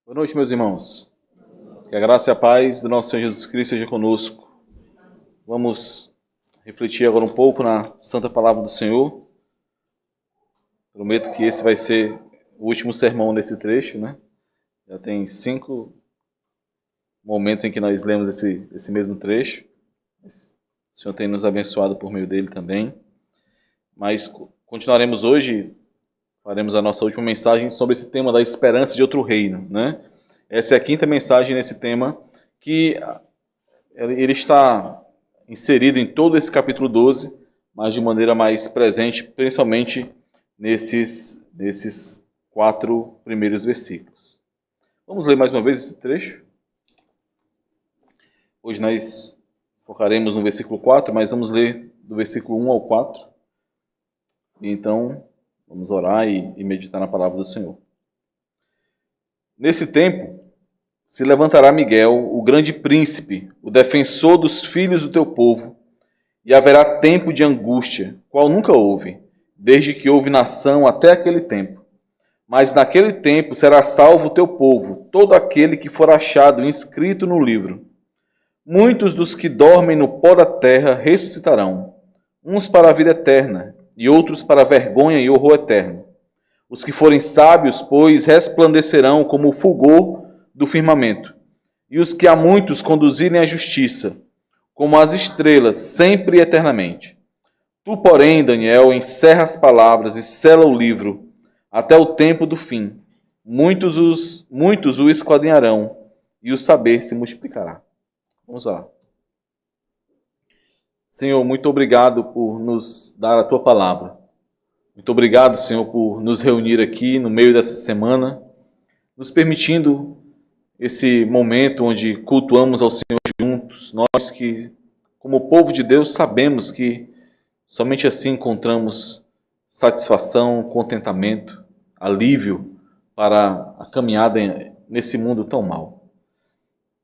Boa noite, meus irmãos. Que a graça e a paz do nosso Senhor Jesus Cristo seja conosco. Vamos refletir agora um pouco na santa palavra do Senhor. Prometo que esse vai ser o último sermão desse trecho, né? Já tem 5 momentos em que nós lemos esse mesmo trecho. O Senhor tem nos abençoado por meio dele também. Mas continuaremos hoje, faremos a nossa última mensagem sobre esse tema da esperança de outro reino, né? Essa é a quinta mensagem nesse tema, que ele está inserido em todo esse capítulo 12, mas de maneira mais presente, principalmente nesses 4 primeiros versículos. Vamos ler mais uma vez esse trecho? Hoje nós focaremos no versículo 4, mas vamos ler do versículo 1 ao 4. Então, vamos orar e meditar na palavra do Senhor. Nesse tempo, se levantará Miguel, o grande príncipe, o defensor dos filhos do teu povo, e haverá tempo de angústia, qual nunca houve, desde que houve nação até aquele tempo. Mas naquele tempo será salvo o teu povo, todo aquele que for achado inscrito no livro. Muitos dos que dormem no pó da terra ressuscitarão, uns para a vida eterna, e outros para a vergonha e horror eterno. Os que forem sábios, pois, resplandecerão como o fulgor do firmamento, e os que a muitos conduzirem à justiça, como as estrelas, sempre e eternamente. Tu, porém, Daniel, encerra as palavras e sela o livro, até o tempo do fim. Muitos o esquadrinharão, e o saber se multiplicará. Vamos lá. Senhor, muito obrigado por nos dar a Tua palavra. Muito obrigado, Senhor, por nos reunir aqui no meio dessa semana, nos permitindo esse momento onde cultuamos ao Senhor juntos. Nós que, como povo de Deus, sabemos que somente assim encontramos satisfação, contentamento, alívio para a caminhada nesse mundo tão mau.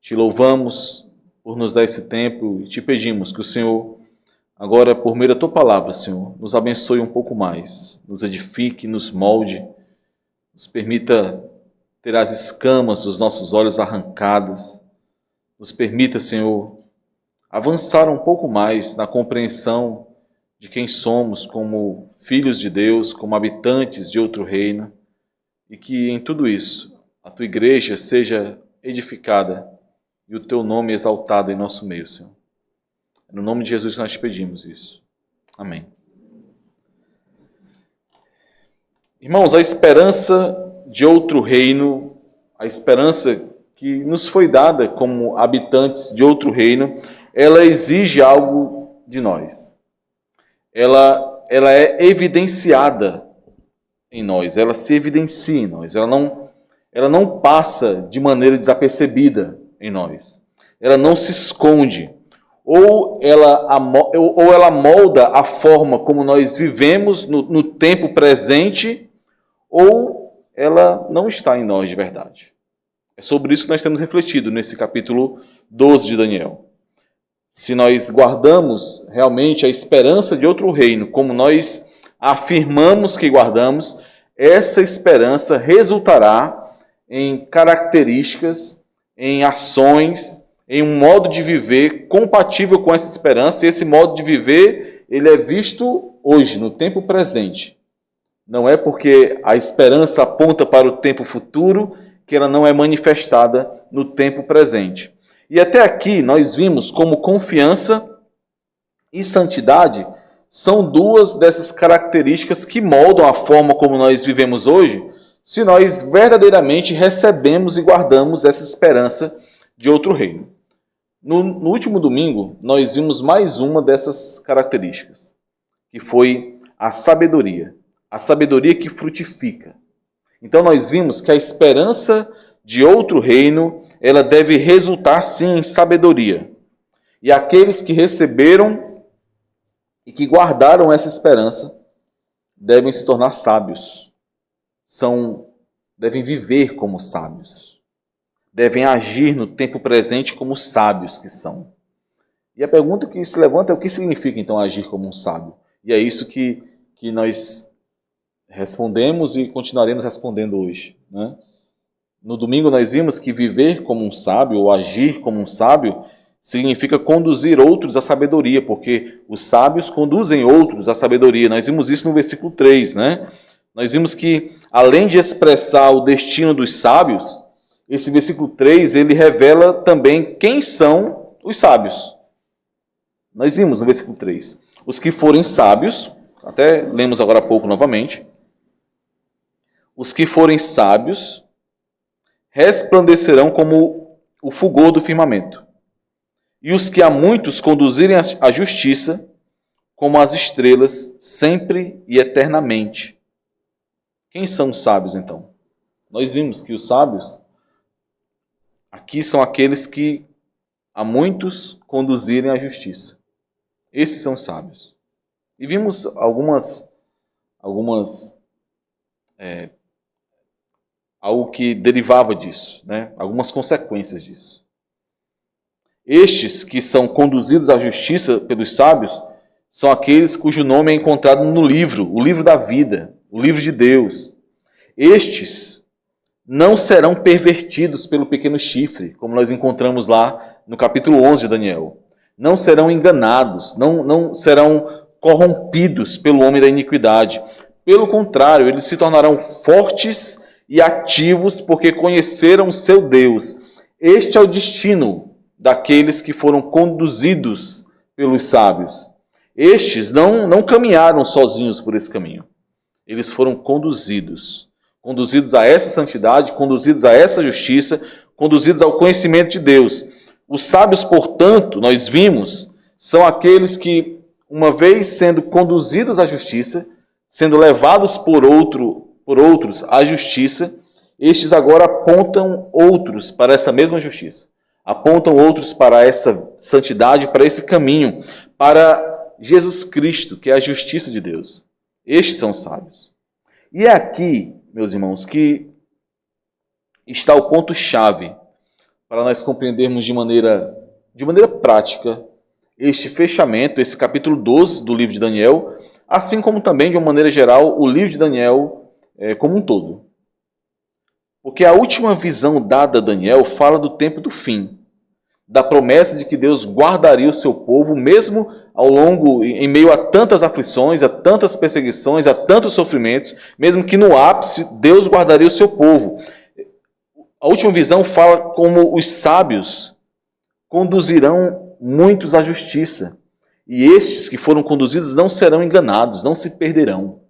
Te louvamos por nos dar esse tempo e te pedimos que o Senhor, agora, por meio da Tua palavra, Senhor, nos abençoe um pouco mais, nos edifique, nos molde, nos permita ter as escamas dos nossos olhos arrancadas, nos permita, Senhor, avançar um pouco mais na compreensão de quem somos como filhos de Deus, como habitantes de outro reino, e que em tudo isso a Tua igreja seja edificada e o Teu nome exaltado em nosso meio, Senhor. No nome de Jesus nós te pedimos isso. Amém. Irmãos, a esperança de outro reino, a esperança que nos foi dada como habitantes de outro reino, ela exige algo de nós. Ela é evidenciada em nós, ela se evidencia em nós, ela não passa de maneira desapercebida em nós. Ela não se esconde. Ou ela molda a forma como nós vivemos no tempo presente, ou ela não está em nós de verdade. É sobre isso que nós temos refletido nesse capítulo 12 de Daniel. Se nós guardamos realmente a esperança de outro reino, como nós afirmamos que guardamos, essa esperança resultará em características, em ações, em um modo de viver compatível com essa esperança, e esse modo de viver, ele é visto hoje, no tempo presente. Não é porque a esperança aponta para o tempo futuro que ela não é manifestada no tempo presente. E até aqui nós vimos como confiança e santidade são duas dessas características que moldam a forma como nós vivemos hoje, se nós verdadeiramente recebemos e guardamos essa esperança de outro reino. No último domingo, nós vimos mais uma dessas características, que foi a sabedoria que frutifica. Então nós vimos que a esperança de outro reino, ela deve resultar sim em sabedoria. E aqueles que receberam e que guardaram essa esperança, devem se tornar sábios. Devem viver como sábios. Devem agir no tempo presente como sábios que são. E a pergunta que se levanta é o que significa então agir como um sábio? E é isso que nós respondemos e continuaremos respondendo hoje, né? No domingo nós vimos que viver como um sábio, ou agir como um sábio, significa conduzir outros à sabedoria, porque os sábios conduzem outros à sabedoria. Nós vimos isso no versículo 3, né? Nós vimos que, além de expressar o destino dos sábios, esse versículo 3, ele revela também quem são os sábios. Nós vimos no versículo 3, os que forem sábios, até lemos agora há pouco novamente, os que forem sábios resplandecerão como o fulgor do firmamento, e os que a muitos conduzirem à justiça, como as estrelas, sempre e eternamente. Quem são os sábios, então? Nós vimos que os sábios aqui são aqueles que a muitos conduzirem à justiça. Esses são os sábios. E vimos algo que derivava disso, né? Algumas consequências disso. Estes que são conduzidos à justiça pelos sábios são aqueles cujo nome é encontrado no livro, o livro da vida, o livro de Deus. Estes não serão pervertidos pelo pequeno chifre, como nós encontramos lá no capítulo 11 de Daniel. Não serão enganados, não serão corrompidos pelo homem da iniquidade. Pelo contrário, eles se tornarão fortes e ativos porque conheceram o seu Deus. Este é o destino daqueles que foram conduzidos pelos sábios. Estes não caminharam sozinhos por esse caminho. Eles foram conduzidos a essa santidade, conduzidos a essa justiça, conduzidos ao conhecimento de Deus. Os sábios, portanto, nós vimos, são aqueles que, uma vez sendo conduzidos à justiça, sendo levados por outros à justiça, estes agora apontam outros para essa mesma justiça. Apontam outros para essa santidade, para esse caminho, para Jesus Cristo, que é a justiça de Deus. Estes são os sábios. E é aqui, meus irmãos, que está o ponto-chave para nós compreendermos de maneira prática este fechamento, esse capítulo 12 do livro de Daniel, assim como também, de uma maneira geral, o livro de Daniel como um todo. Porque a última visão dada a Daniel fala do tempo do fim, da promessa de que Deus guardaria o seu povo, mesmo em meio a tantas aflições, a tantas perseguições, a tantos sofrimentos, mesmo que no ápice, Deus guardaria o seu povo. A última visão fala como os sábios conduzirão muitos à justiça. E estes que foram conduzidos não serão enganados, não se perderão,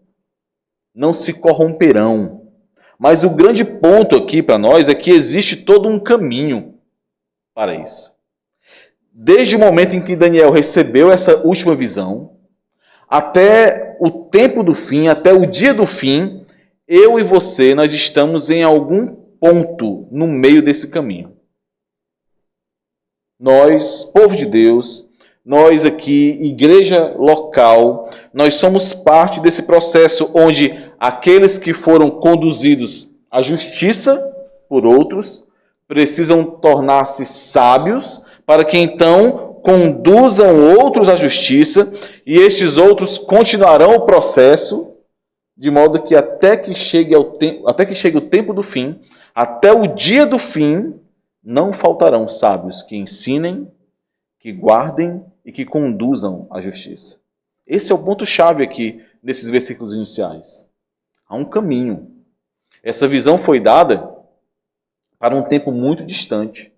não se corromperão. Mas o grande ponto aqui para nós é que existe todo um caminho para isso. Desde o momento em que Daniel recebeu essa última visão, até o tempo do fim, até o dia do fim, eu e você, nós estamos em algum ponto no meio desse caminho. Nós, povo de Deus, nós aqui, igreja local, nós somos parte desse processo onde aqueles que foram conduzidos à justiça por outros precisam tornar-se sábios para que então conduzam outros à justiça e estes outros continuarão o processo de modo que até que chegue o tempo do fim, até o dia do fim, não faltarão sábios que ensinem, que guardem e que conduzam a justiça. Esse é o ponto-chave aqui nesses versículos iniciais. Há um caminho. Essa visão foi dada para um tempo muito distante.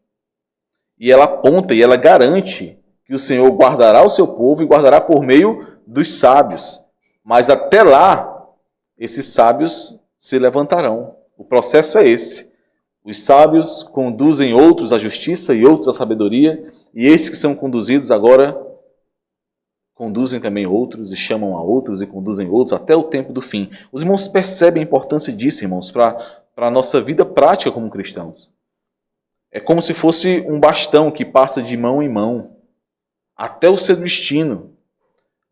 E ela aponta e ela garante que o Senhor guardará o seu povo e guardará por meio dos sábios. Mas até lá, esses sábios se levantarão. O processo é esse. Os sábios conduzem outros à justiça e outros à sabedoria, e esses que são conduzidos agora conduzem também outros e chamam a outros e conduzem outros até o tempo do fim. Os irmãos percebem a importância disso, irmãos, para a nossa vida prática como cristãos. É como se fosse um bastão que passa de mão em mão até o seu destino.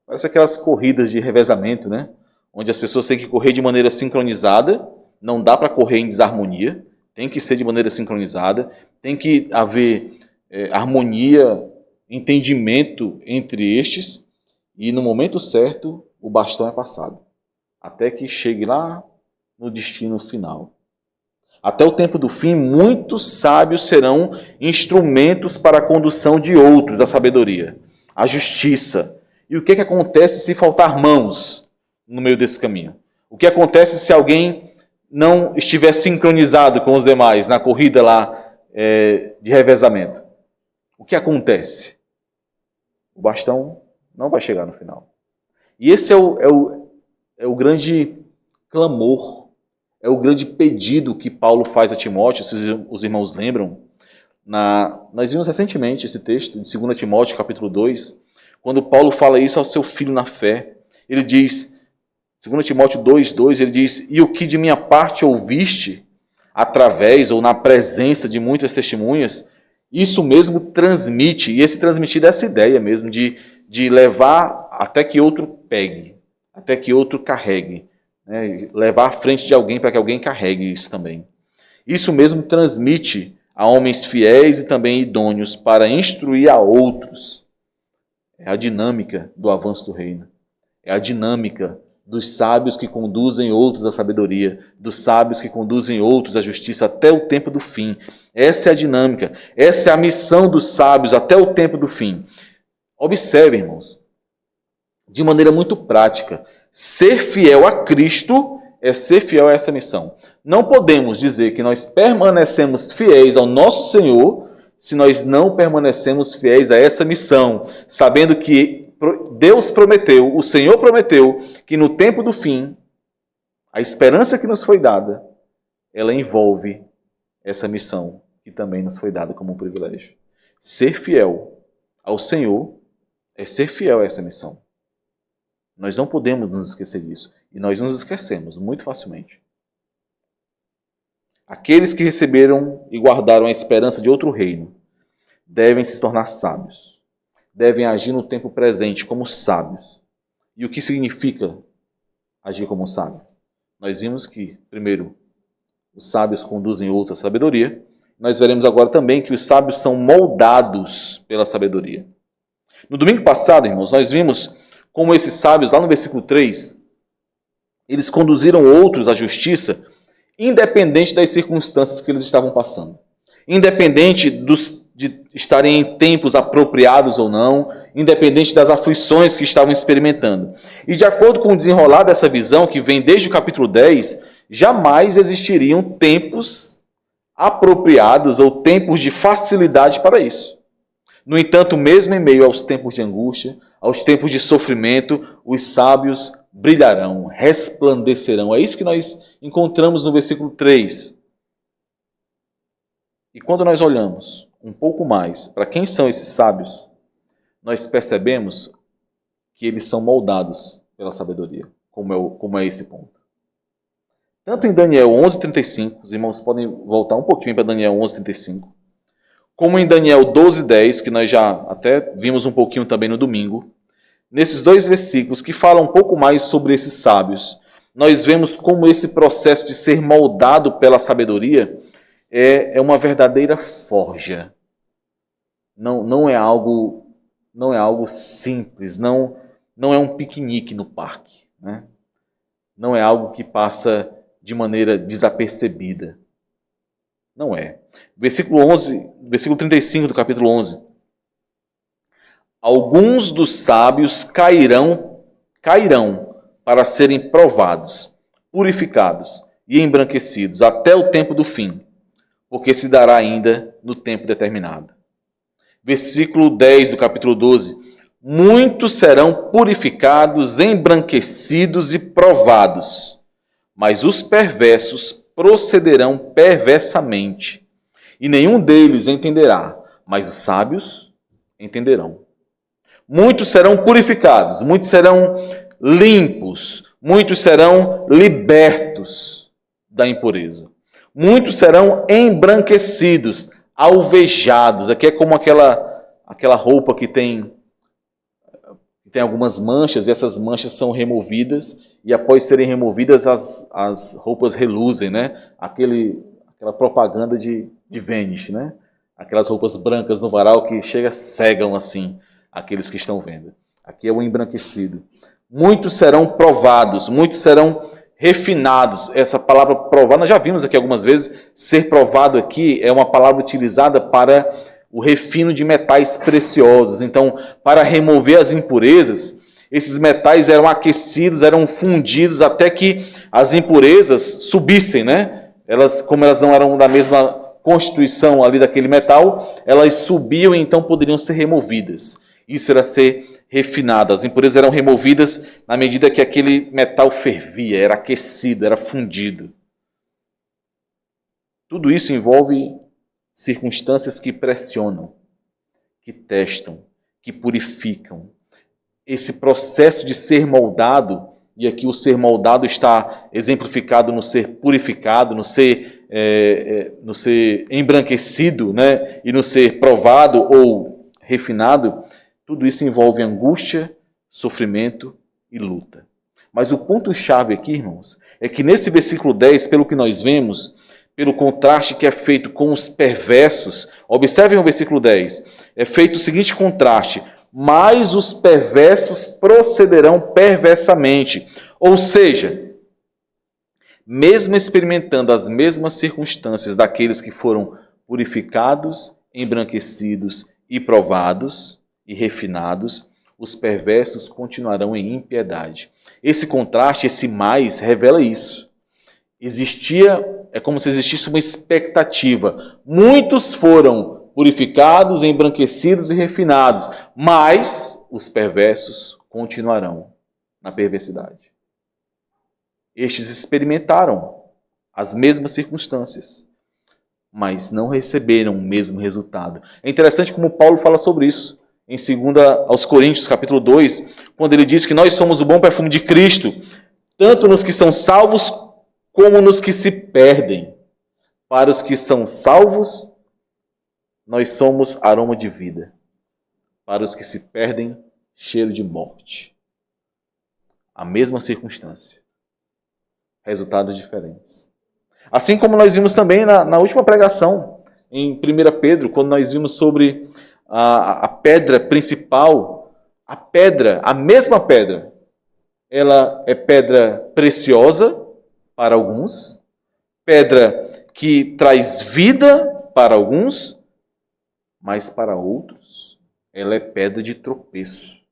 Parece aquelas corridas de revezamento, né? Onde as pessoas têm que correr de maneira sincronizada, não dá para correr em desarmonia, tem que ser de maneira sincronizada, tem que haver harmonia, entendimento entre estes, e no momento certo o bastão é passado, até que chegue lá no destino final. Até o tempo do fim, muitos sábios serão instrumentos para a condução de outros à sabedoria, à justiça. E o que acontece se faltar mãos no meio desse caminho? O que acontece se alguém não estiver sincronizado com os demais na corrida lá de revezamento? O que acontece? O bastão não vai chegar no final. E esse é o grande clamor, é o grande pedido que Paulo faz a Timóteo, se os irmãos lembram. Nós vimos recentemente esse texto de 2 Timóteo, capítulo 2, quando Paulo fala isso ao seu filho na fé. Ele diz, 2 Timóteo 2:2, ele diz: "E o que de minha parte ouviste, através ou na presença de muitas testemunhas, isso mesmo transmite", e esse transmitir dessa ideia mesmo, de levar até que outro pegue, até que outro carregue, né? Levar à frente de alguém para que alguém carregue isso também. Isso mesmo transmite a homens fiéis e também idôneos para instruir a outros. É a dinâmica do avanço do reino. É a dinâmica dos sábios que conduzem outros à sabedoria, dos sábios que conduzem outros à justiça até o tempo do fim. Essa é a dinâmica, essa é a missão dos sábios até o tempo do fim. Observem, irmãos, de maneira muito prática, ser fiel a Cristo é ser fiel a essa missão. Não podemos dizer que nós permanecemos fiéis ao nosso Senhor se nós não permanecemos fiéis a essa missão, sabendo que Deus prometeu, o Senhor prometeu, que no tempo do fim, a esperança que nos foi dada, ela envolve essa missão que também nos foi dada como um privilégio. Ser fiel ao Senhor é ser fiel a essa missão. Nós não podemos nos esquecer disso. E nós nos esquecemos muito facilmente. Aqueles que receberam e guardaram a esperança de outro reino devem se tornar sábios. Devem agir no tempo presente como sábios. E o que significa agir como sábio? Nós vimos que, primeiro, os sábios conduzem outros à sabedoria. Nós veremos agora também que os sábios são moldados pela sabedoria. No domingo passado, irmãos, nós vimos como esses sábios, lá no versículo 3, eles conduziram outros à justiça, independente das circunstâncias que eles estavam passando. Independente de estarem em tempos apropriados ou não, independente das aflições que estavam experimentando. E de acordo com o desenrolar dessa visão, que vem desde o capítulo 10, jamais existiriam tempos apropriados ou tempos de facilidade para isso. No entanto, mesmo em meio aos tempos de angústia, aos tempos de sofrimento, os sábios brilharão, resplandecerão. É isso que nós encontramos no versículo 3. E quando nós olhamos um pouco mais para quem são esses sábios, nós percebemos que eles são moldados pela sabedoria, como é esse ponto. Tanto em Daniel 11:35, os irmãos podem voltar um pouquinho para Daniel 11:35, como em Daniel 12:10, que nós já até vimos um pouquinho também no domingo. Nesses dois versículos que falam um pouco mais sobre esses sábios, nós vemos como esse processo de ser moldado pela sabedoria é uma verdadeira forja. Não é algo simples, não é um piquenique no parque, né? Não é algo que passa de maneira desapercebida. Não é. Versículo 35 do capítulo 11. Alguns dos sábios cairão para serem provados, purificados e embranquecidos até o tempo do fim, porque se dará ainda no tempo determinado. Versículo 10 do capítulo 12. Muitos serão purificados, embranquecidos e provados, mas os perversos procederão perversamente, e nenhum deles entenderá, mas os sábios entenderão. Muitos serão purificados, muitos serão limpos, muitos serão libertos da impureza. Muitos serão embranquecidos, alvejados. Aqui é como aquela roupa que tem algumas manchas, e essas manchas são removidas, e após serem removidas as roupas reluzem, né? Aquela propaganda de Vanish, né? Aquelas roupas brancas no varal que cegam assim aqueles que estão vendo. Aqui é o embranquecido. Muitos serão provados, muitos serão refinados. Essa palavra provar, nós já vimos aqui algumas vezes, ser provado aqui é uma palavra utilizada para o refino de metais preciosos. Então, para remover as impurezas, esses metais eram aquecidos, eram fundidos até que as impurezas subissem, né? Como elas não eram da mesma constituição ali daquele metal, elas subiam e então poderiam ser removidas. Isso era ser refinado. As impurezas eram removidas na medida que aquele metal fervia, era aquecido, era fundido. Tudo isso envolve circunstâncias que pressionam, que testam, que purificam. Esse processo de ser moldado, e aqui o ser moldado está exemplificado no ser purificado, no ser embranquecido, né? E no ser provado ou refinado, tudo isso envolve angústia, sofrimento e luta. Mas o ponto-chave aqui, irmãos, é que nesse versículo 10, pelo que nós vemos, pelo contraste que é feito com os perversos, observem o versículo 10, é feito o seguinte contraste: mas os perversos procederão perversamente. Ou seja, mesmo experimentando as mesmas circunstâncias daqueles que foram purificados, embranquecidos e provados e refinados, os perversos continuarão em impiedade. Esse contraste, esse mais, revela isso. É como se existisse uma expectativa. Muitos foram purificados, embranquecidos e refinados, mas os perversos continuarão na perversidade. Estes experimentaram as mesmas circunstâncias, mas não receberam o mesmo resultado. É interessante como Paulo fala sobre isso em 2 aos Coríntios, capítulo 2, quando ele diz que nós somos o bom perfume de Cristo, tanto nos que são salvos como nos que se perdem. Para os que são salvos, nós somos aroma de vida. Para os que se perdem, cheiro de morte. A mesma circunstância. Resultados diferentes. Assim como nós vimos também na última pregação, em 1 Pedro, quando nós vimos sobre a pedra principal, a mesma pedra, ela é pedra preciosa para alguns, pedra que traz vida para alguns, mas para outros, ela é pedra de tropeço.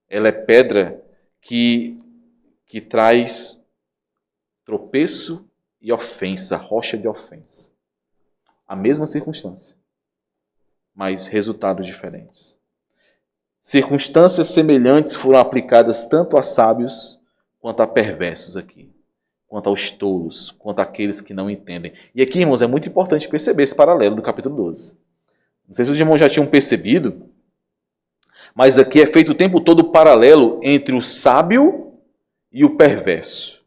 Ela é pedra que traz tropeço e ofensa, rocha de ofensa. A mesma circunstância, mas resultados diferentes. Circunstâncias semelhantes foram aplicadas tanto a sábios quanto a perversos aqui, quanto aos tolos, quanto àqueles que não entendem. E aqui, irmãos, é muito importante perceber esse paralelo do capítulo 12. Não sei se os irmãos já tinham percebido, mas aqui é feito o tempo todo o paralelo entre o sábio e o perverso.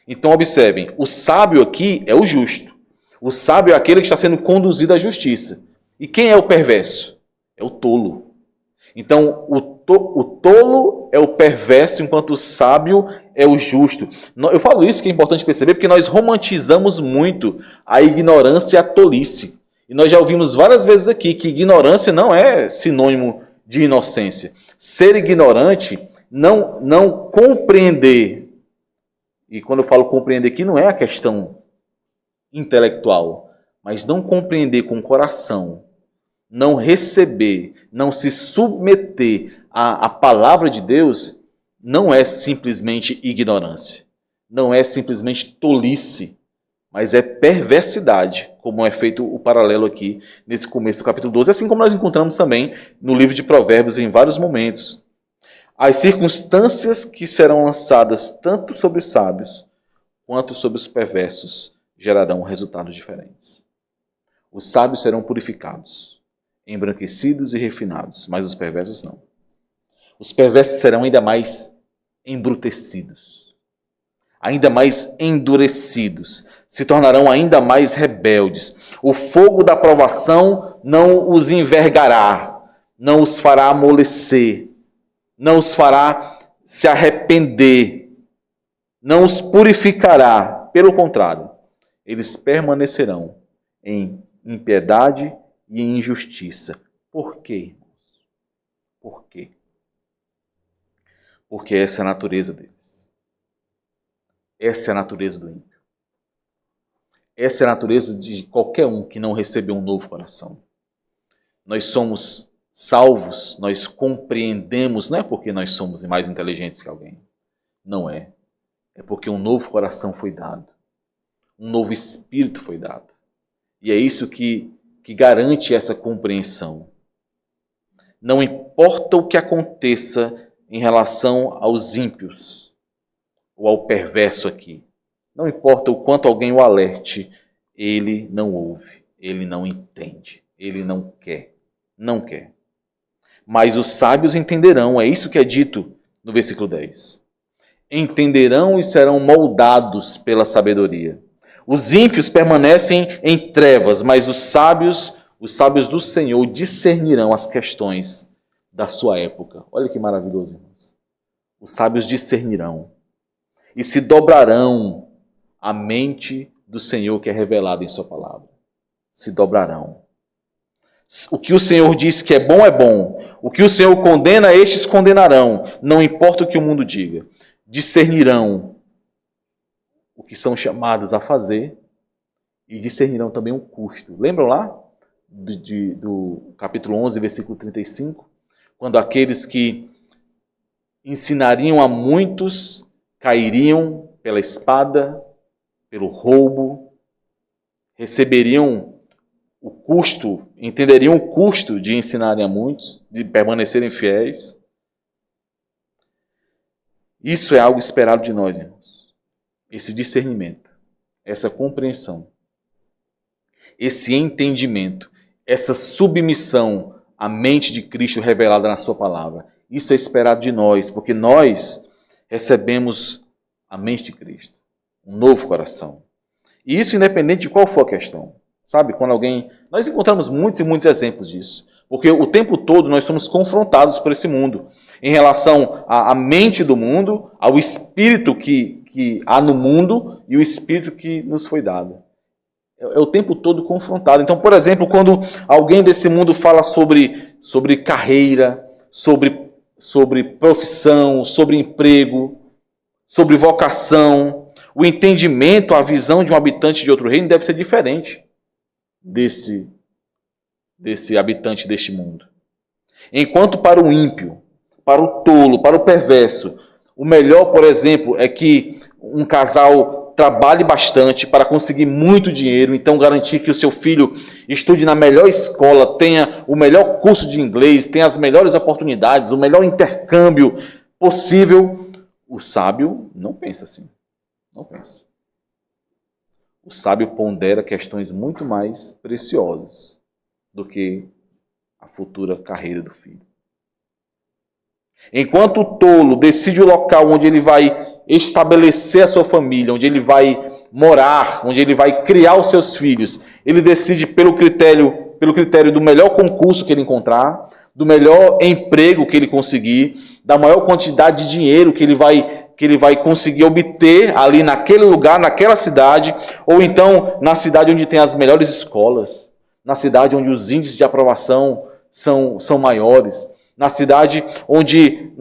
Então, observem, o sábio aqui é o justo. O sábio é aquele que está sendo conduzido à justiça. E quem é o perverso? É o tolo. Então, o tolo é o perverso, enquanto o sábio é o justo. Eu falo isso que é importante perceber, porque nós romantizamos muito a ignorância e a tolice. E nós já ouvimos várias vezes aqui que ignorância não é sinônimo de inocência. Ser ignorante, não compreender. E quando eu falo compreender aqui, não é a questão intelectual, mas não compreender com o coração, não receber, não se submeter à palavra de Deus, não é simplesmente ignorância, não é simplesmente tolice, mas é perversidade, como é feito o paralelo aqui nesse começo do capítulo 12, assim como nós encontramos também no livro de Provérbios em vários momentos. As circunstâncias que serão lançadas tanto sobre os sábios quanto sobre os perversos gerarão resultados diferentes. Os sábios serão purificados, embranquecidos e refinados, mas os perversos não. Os perversos serão ainda mais embrutecidos, ainda mais endurecidos, se tornarão ainda mais rebeldes. O fogo da provação não os envergará, não os fará amolecer, não os fará se arrepender, não os purificará. Pelo contrário, eles permanecerão em impiedade e em injustiça. Por quê? Por quê? Porque essa é a natureza deles. Essa é a natureza do ímpio. Essa é a natureza de qualquer um que não recebeu um novo coração. Nós somos salvos, nós compreendemos, não é porque nós somos mais inteligentes que alguém. Não é. É porque um novo coração foi dado. Um novo espírito foi dado. E é isso que garante essa compreensão. Não importa o que aconteça em relação aos ímpios ou ao perverso aqui. Não importa o quanto alguém o alerte, ele não ouve, ele não entende, ele não quer. Não quer. Mas os sábios entenderão, é isso que é dito no versículo 10. Entenderão e serão moldados pela sabedoria. Os ímpios permanecem em trevas, mas os sábios do Senhor discernirão as questões da sua época. Olha que maravilhoso, irmãos. Os sábios discernirão e se dobrarão à mente do Senhor que é revelada em sua palavra. Se dobrarão. O que o Senhor diz que é bom, é bom. O que o Senhor condena, estes condenarão. Não importa o que o mundo diga. Discernirão o que são chamados a fazer e discernirão também o custo. Lembram lá do capítulo 11, versículo 35? Quando aqueles que ensinariam a muitos cairiam pela espada, pelo roubo, receberiam o custo, entenderiam o custo de ensinarem a muitos, de permanecerem fiéis. Isso é algo esperado de nós, irmãos. Esse discernimento, essa compreensão, esse entendimento, essa submissão à mente de Cristo revelada na sua palavra. Isso é esperado de nós, porque nós recebemos a mente de Cristo, um novo coração. E isso independente de qual for a questão. Sabe, quando alguém... Nós encontramos muitos e muitos exemplos disso. Porque o tempo todo nós somos confrontados por esse mundo. Em relação à mente do mundo, ao espírito que há no mundo e o espírito que nos foi dado. É o tempo todo confrontado. Então, por exemplo, quando alguém desse mundo fala sobre carreira, sobre profissão, sobre emprego, sobre vocação, o entendimento, a visão de um habitante de outro reino deve ser diferente desse habitante deste mundo. Enquanto para o ímpio, para o tolo, para o perverso, o melhor, por exemplo, é que um casal trabalhe bastante para conseguir muito dinheiro, então garantir que o seu filho estude na melhor escola, tenha o melhor curso de inglês, tenha as melhores oportunidades, o melhor intercâmbio possível. O sábio não pensa assim. Não pensa. O sábio pondera questões muito mais preciosas do que a futura carreira do filho. Enquanto o tolo decide o local onde ele vai estabelecer a sua família, onde ele vai morar, onde ele vai criar os seus filhos, ele decide pelo critério do melhor concurso que ele encontrar, do melhor emprego que ele conseguir, da maior quantidade de dinheiro que ele vai conseguir obter ali naquele lugar, naquela cidade, ou então na cidade onde tem as melhores escolas, na cidade onde os índices de aprovação são maiores, na cidade onde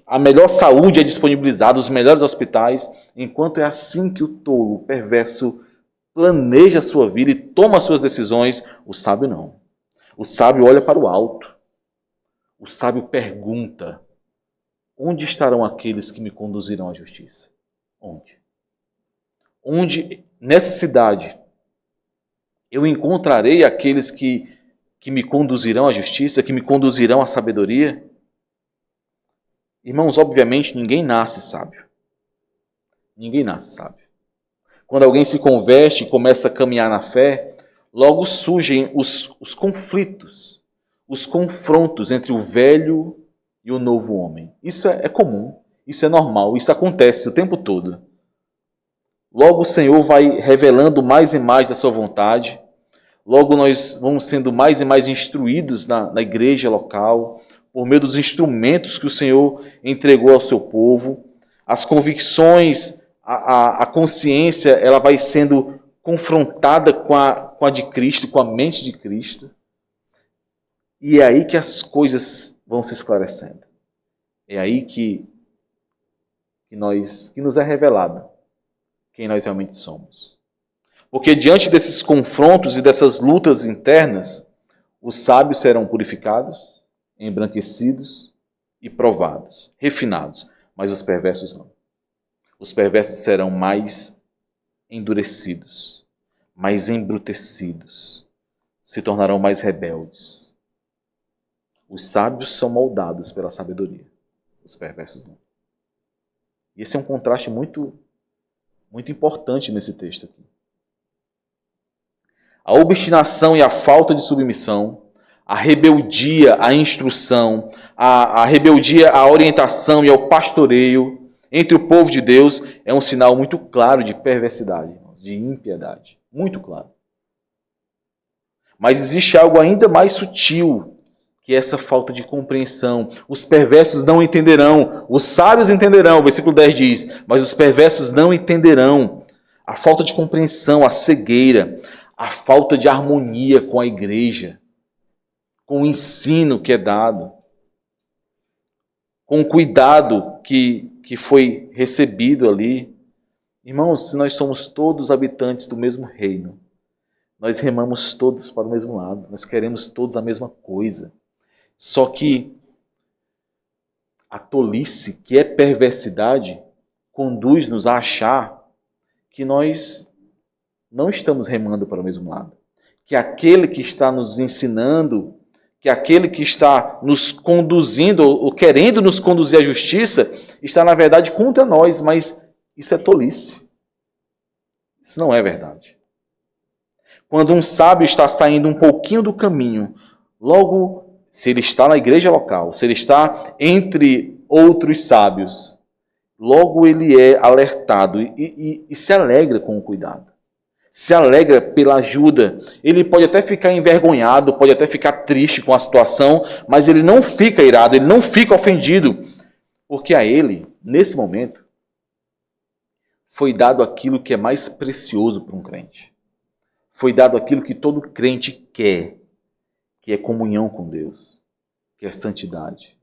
a melhor saúde é disponibilizada, os melhores hospitais. Enquanto é assim que o tolo, o perverso, planeja a sua vida e toma as suas decisões, o sábio não. O sábio olha para o alto. O sábio pergunta: onde estarão aqueles que me conduzirão à justiça? Onde? Onde, nessa cidade, eu encontrarei aqueles que me conduzirão à justiça, que me conduzirão à sabedoria? Irmãos, obviamente, ninguém nasce sábio. Ninguém nasce sábio. Quando alguém se converte e começa a caminhar na fé, logo surgem os conflitos, os confrontos entre o velho e o novo homem. Isso é comum, isso é normal, isso acontece o tempo todo. Logo o Senhor vai revelando mais e mais da sua vontade. Logo nós vamos sendo mais e mais instruídos na igreja local, por meio dos instrumentos que o Senhor entregou ao seu povo. As convicções, a consciência, ela vai sendo confrontada com a de Cristo, com a mente de Cristo. E é aí que as coisas vão se esclarecendo. É aí que nos é revelado quem nós realmente somos. Porque diante desses confrontos e dessas lutas internas, os sábios serão purificados, embranquecidos e provados, refinados, mas os perversos não. Os perversos serão mais endurecidos, mais embrutecidos, se tornarão mais rebeldes. Os sábios são moldados pela sabedoria, os perversos não. E esse é um contraste muito importante nesse texto aqui. A obstinação e a falta de submissão, a rebeldia à instrução, a rebeldia à orientação e ao pastoreio entre o povo de Deus é um sinal muito claro de perversidade, de impiedade. Muito claro. Mas existe algo ainda mais sutil, que é essa falta de compreensão. Os perversos não entenderão, os sábios entenderão, o versículo 10 diz, mas os perversos não entenderão. A falta de compreensão, a cegueira, a falta de harmonia com a igreja, com o ensino que é dado, com o cuidado que foi recebido ali. Irmãos, se nós somos todos habitantes do mesmo reino, nós remamos todos para o mesmo lado, nós queremos todos a mesma coisa. Só que a tolice, que é perversidade, conduz-nos a achar que nós não estamos remando para o mesmo lado. Que aquele que está nos ensinando, que aquele que está nos conduzindo, ou querendo nos conduzir à justiça, está na verdade contra nós, mas isso é tolice. Isso não é verdade. Quando um sábio está saindo um pouquinho do caminho, logo, se ele está na igreja local, se ele está entre outros sábios, logo ele é alertado e se alegra com o cuidado. Se alegra pela ajuda. Ele pode até ficar envergonhado, pode até ficar triste com a situação, mas ele não fica irado, ele não fica ofendido, porque a ele, nesse momento, foi dado aquilo que é mais precioso para um crente. Foi dado aquilo que todo crente quer, que é comunhão com Deus, que é santidade.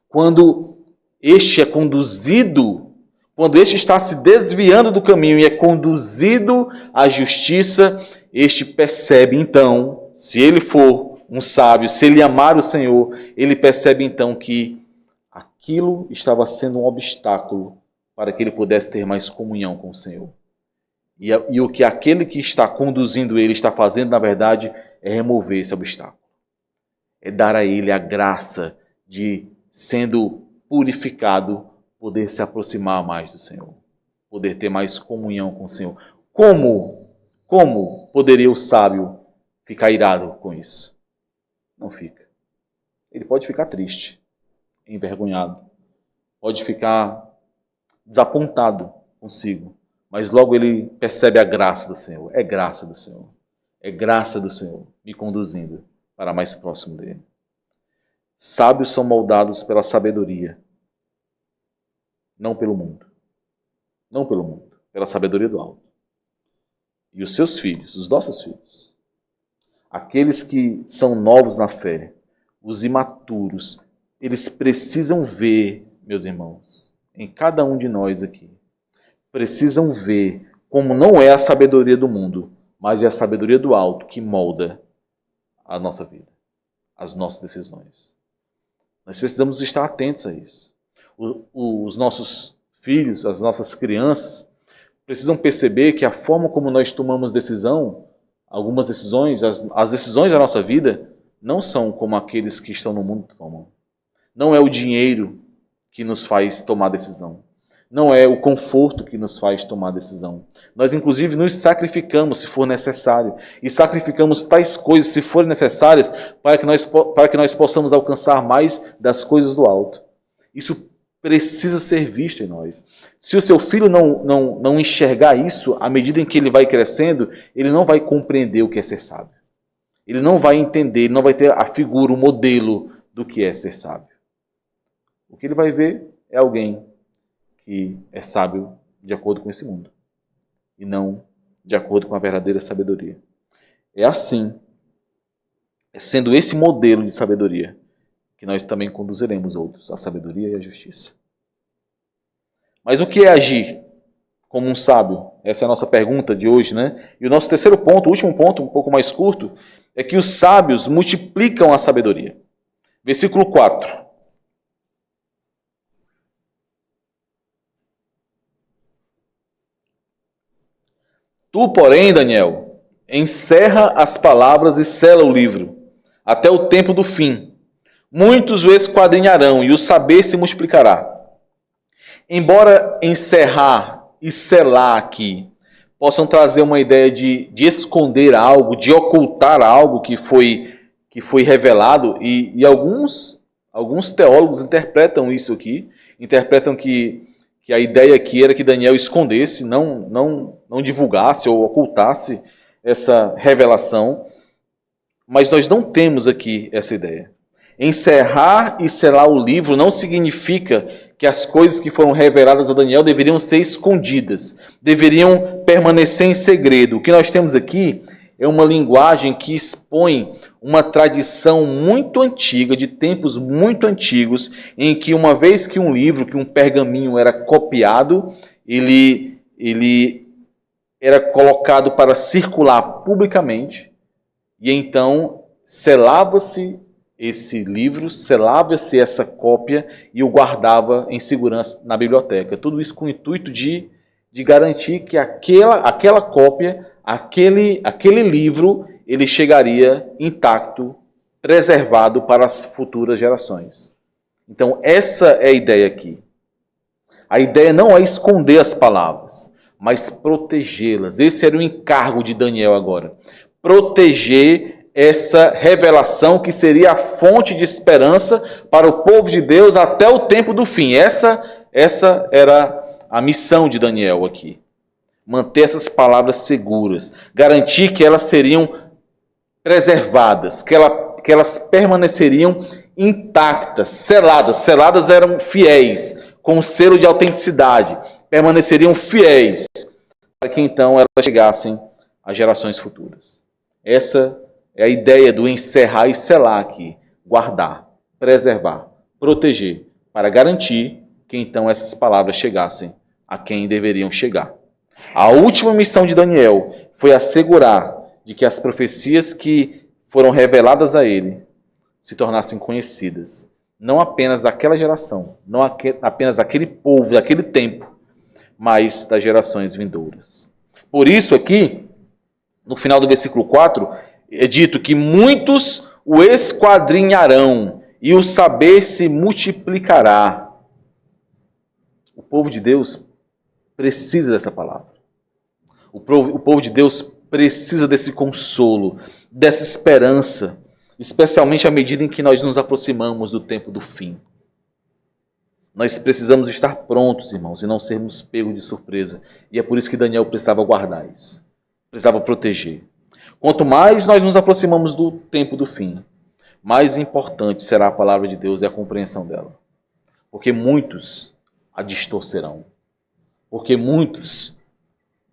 Quando este é conduzido, quando este está se desviando do caminho e é conduzido à justiça, este percebe então, se ele for um sábio, se ele amar o Senhor, ele percebe então que aquilo estava sendo um obstáculo para que ele pudesse ter mais comunhão com o Senhor. E o que aquele que está conduzindo ele está fazendo, na verdade, é remover esse obstáculo. É dar a ele a graça de, sendo purificado, poder se aproximar mais do Senhor. Poder ter mais comunhão com o Senhor. Como poderia o sábio ficar irado com isso? Não fica. Ele pode ficar triste, envergonhado. Pode ficar desapontado consigo. Mas logo ele percebe a graça do Senhor. É graça do Senhor. É graça do Senhor me conduzindo para mais próximo dele. Sábios são moldados pela sabedoria, não pelo mundo. Não pelo mundo, pela sabedoria do alto. E os seus filhos, os nossos filhos, aqueles que são novos na fé, os imaturos, eles precisam ver, meus irmãos, em cada um de nós aqui, precisam ver como não é a sabedoria do mundo, mas é a sabedoria do alto que molda a nossa vida, as nossas decisões. Nós precisamos estar atentos a isso. Os nossos filhos, as nossas crianças, precisam perceber que a forma como nós tomamos decisão, algumas decisões, as decisões da nossa vida, não são como aqueles que estão no mundo tomam. Não é o dinheiro que nos faz tomar decisão. Não é o conforto que nos faz tomar decisão. Nós, inclusive, nos sacrificamos se for necessário. E sacrificamos tais coisas, se forem necessárias, para que nós possamos alcançar mais das coisas do alto. Isso precisa ser visto em nós. Se o seu filho não enxergar isso, à medida em que ele vai crescendo, ele não vai compreender o que é ser sábio. Ele não vai entender, ele não vai ter a figura, o modelo do que é ser sábio. O que ele vai ver é alguém que é sábio de acordo com esse mundo e não de acordo com a verdadeira sabedoria. É assim, é sendo esse modelo de sabedoria, que nós também conduziremos outros à sabedoria e à justiça. Mas o que é agir como um sábio? Essa é a nossa pergunta de hoje, né? E o nosso terceiro ponto, o último ponto, um pouco mais curto, é que os sábios multiplicam a sabedoria. Versículo 4. Tu, porém, Daniel, encerra as palavras e sela o livro, até o tempo do fim. Muitos o esquadrinharão e o saber se multiplicará. Embora encerrar e selar aqui possam trazer uma ideia de esconder algo, de ocultar algo que foi revelado, e alguns teólogos interpretam isso aqui, interpretam que a ideia aqui era que Daniel escondesse, não divulgasse ou ocultasse essa revelação, mas nós não temos aqui essa ideia. Encerrar e selar o livro não significa que as coisas que foram reveladas a Daniel deveriam ser escondidas, deveriam permanecer em segredo. O que nós temos aqui é uma linguagem que expõe uma tradição muito antiga, de tempos muito antigos, em que uma vez que um livro, que um pergaminho era copiado, ele era colocado para circular publicamente, e então selava-se esse livro, selava-se essa cópia e o guardava em segurança na biblioteca. Tudo isso com o intuito de garantir que aquela cópia, aquele livro, ele chegaria intacto, preservado para as futuras gerações. Então, essa é a ideia aqui. A ideia não é esconder as palavras, mas protegê-las. Esse era o encargo de Daniel agora. Proteger essa revelação que seria a fonte de esperança para o povo de Deus até o tempo do fim. Essa era a missão de Daniel aqui. Manter essas palavras seguras, garantir que elas seriam preservadas, que elas permaneceriam intactas, seladas. Seladas eram fiéis, com o selo de autenticidade, permaneceriam fiéis, para que então elas chegassem às gerações futuras. Essa é a ideia do encerrar e selar aqui. Guardar, preservar, proteger, para garantir que então essas palavras chegassem a quem deveriam chegar. A última missão de Daniel foi assegurar de que as profecias que foram reveladas a ele se tornassem conhecidas. Não apenas daquela geração, não apenas daquele povo, daquele tempo, mas das gerações vindouras. Por isso aqui, no final do versículo 4, é dito que muitos o esquadrinharão e o saber se multiplicará. O povo de Deus precisa dessa palavra. O povo de Deus precisa desse consolo, dessa esperança, especialmente à medida em que nós nos aproximamos do tempo do fim. Nós precisamos estar prontos, irmãos, e não sermos pegos de surpresa. E é por isso que Daniel precisava guardar isso, precisava proteger. Quanto mais nós nos aproximamos do tempo do fim, mais importante será a palavra de Deus e a compreensão dela. Porque muitos a distorcerão. Porque muitos,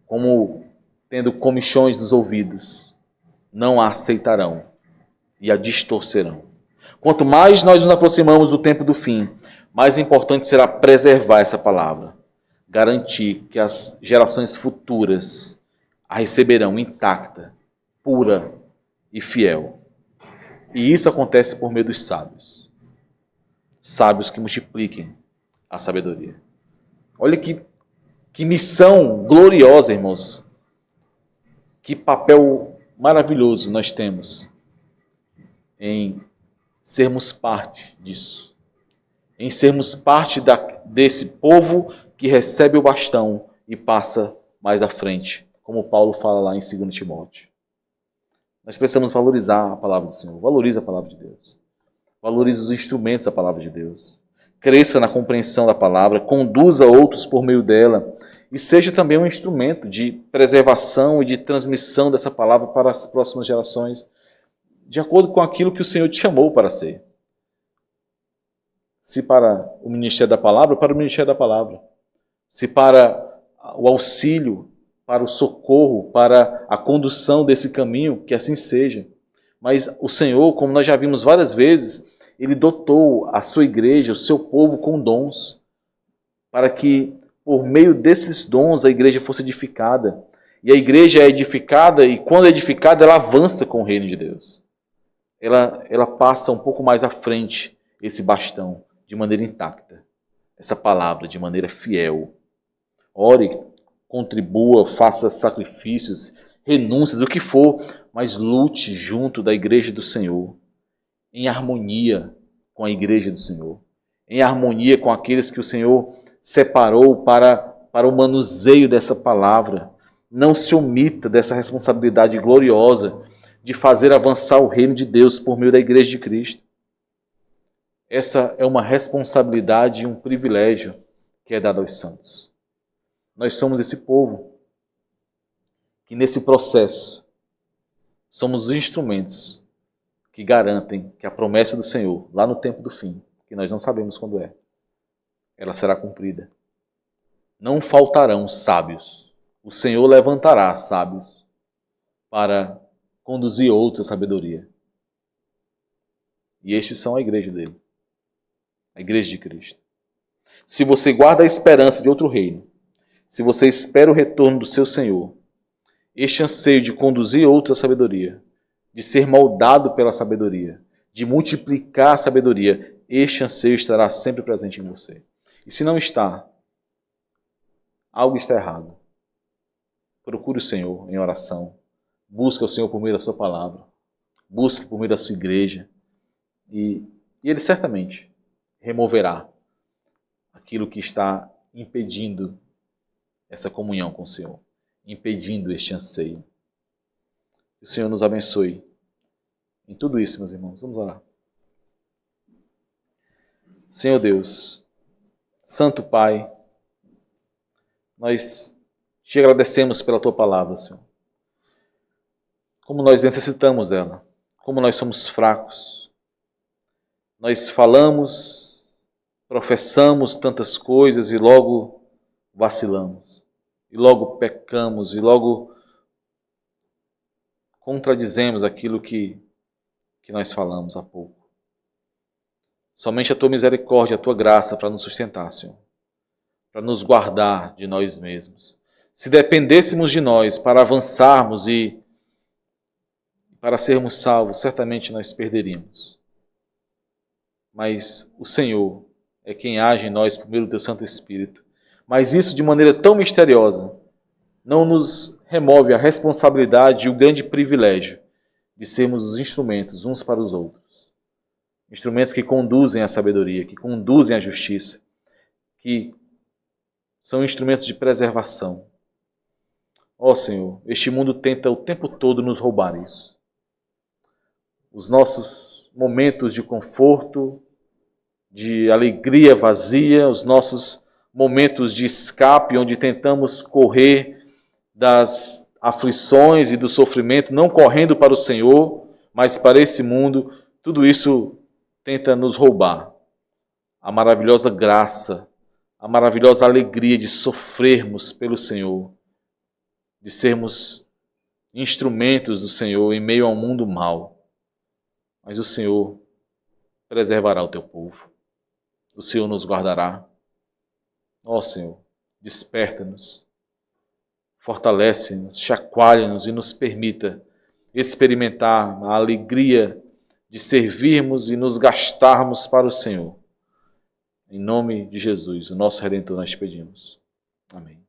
como tendo comichões nos ouvidos, não a aceitarão e a distorcerão. Quanto mais nós nos aproximamos do tempo do fim, mais importante será preservar essa palavra. Garantir que as gerações futuras a receberão intacta, pura e fiel. E isso acontece por meio dos sábios. Sábios que multipliquem a sabedoria. Olha que missão gloriosa, irmãos. Que papel maravilhoso nós temos em sermos parte disso. Em sermos parte desse povo que recebe o bastão e passa mais à frente. Como Paulo fala lá em 2 Timóteo. Nós precisamos valorizar a palavra do Senhor. Valorize a palavra de Deus. Valorize os instrumentos da palavra de Deus. Cresça na compreensão da palavra. Conduza outros por meio dela. E seja também um instrumento de preservação e de transmissão dessa palavra para as próximas gerações, de acordo com aquilo que o Senhor te chamou para ser. Se para o ministério da palavra, para o ministério da palavra. Se para o auxílio, para o socorro, para a condução desse caminho, que assim seja. Mas o Senhor, como nós já vimos várias vezes, Ele dotou a sua igreja, o seu povo com dons, para que por meio desses dons a igreja fosse edificada. E a igreja é edificada, e quando é edificada, ela avança com o reino de Deus. Ela passa um pouco mais à frente esse bastão, de maneira intacta. Essa palavra, de maneira fiel. Ore, contribua, faça sacrifícios, renúncias, o que for, mas lute junto da igreja do Senhor, em harmonia com a igreja do Senhor, em harmonia com aqueles que o Senhor separou para o manuseio dessa palavra. Não se omita dessa responsabilidade gloriosa de fazer avançar o reino de Deus por meio da igreja de Cristo. Essa é uma responsabilidade e um privilégio que é dado aos santos. Nós somos esse povo que nesse processo somos os instrumentos que garantem que a promessa do Senhor, lá no tempo do fim, que nós não sabemos quando é, ela será cumprida. Não faltarão sábios. O Senhor levantará sábios para conduzir outros à sabedoria. E estes são a igreja dele, a igreja de Cristo. Se você guarda a esperança de outro reino, se você espera o retorno do seu Senhor, este anseio de conduzir outro à sabedoria, de ser moldado pela sabedoria, de multiplicar a sabedoria, este anseio estará sempre presente em você. E se não está, algo está errado. Procure o Senhor em oração. Busque o Senhor por meio da sua palavra. Busque por meio da sua igreja. E Ele certamente removerá aquilo que está impedindo essa comunhão com o Senhor, impedindo este anseio. Que o Senhor nos abençoe em tudo isso, meus irmãos. Vamos orar. Senhor Deus, Santo Pai, nós te agradecemos pela tua palavra, Senhor. Como nós necessitamos dela, como nós somos fracos. Nós falamos, professamos tantas coisas e logo vacilamos. E logo pecamos, e logo contradizemos aquilo que nós falamos há pouco. Somente a tua misericórdia, a tua graça para nos sustentar, Senhor. Para nos guardar de nós mesmos. Se dependêssemos de nós para avançarmos e para sermos salvos, certamente nós perderíamos. Mas o Senhor é quem age em nós por meio do teu Santo Espírito. Mas isso de maneira tão misteriosa não nos remove a responsabilidade e o grande privilégio de sermos os instrumentos uns para os outros. Instrumentos que conduzem à sabedoria, que conduzem à justiça, que são instrumentos de preservação. Ó Senhor, este mundo tenta o tempo todo nos roubar isso. Os nossos momentos de conforto, de alegria vazia, os nossos momentos de escape, onde tentamos correr das aflições e do sofrimento, não correndo para o Senhor, mas para esse mundo, tudo isso tenta nos roubar a maravilhosa graça, a maravilhosa alegria de sofrermos pelo Senhor, de sermos instrumentos do Senhor em meio a um mundo mau. Mas o Senhor preservará o teu povo. O Senhor nos guardará. Ó Senhor, desperta-nos, fortalece-nos, chacoalha-nos e nos permita experimentar a alegria de servirmos e nos gastarmos para o Senhor. Em nome de Jesus, o nosso Redentor, nós pedimos. Amém.